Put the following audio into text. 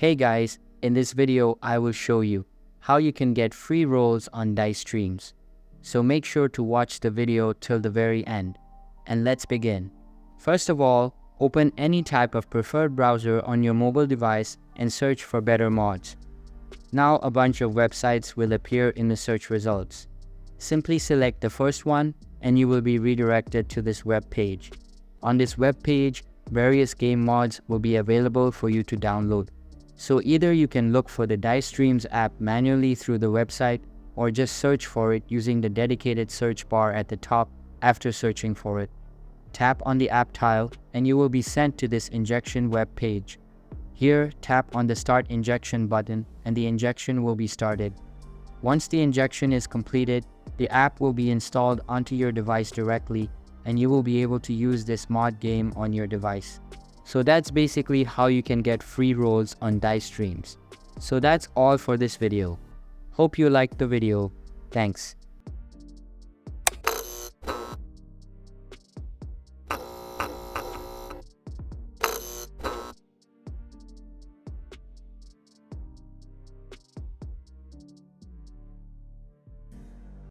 Hey guys, in this video I will show you how you can get free rolls on Dice Streams. So make sure to watch the video till the very end. And let's begin. First of all, open any type of preferred browser on your mobile device and search for better mods. Now a bunch of websites will appear in the search results. Simply select the first one and you will be redirected to this web page. On this web page, various game mods will be available for you to download. So either you can look for the Dice Streams app manually through the website or just search for it using the dedicated search bar at the top after searching for it. Tap on the app tile and you will be sent to this injection web page. Here, tap on the Start Injection button and the injection will be started. Once the injection is completed, the app will be installed onto your device directly and you will be able to use this mod game on your device. So that's basically how you can get free rolls on Dice Streams. So that's all for this video. Hope you liked the video. Thanks.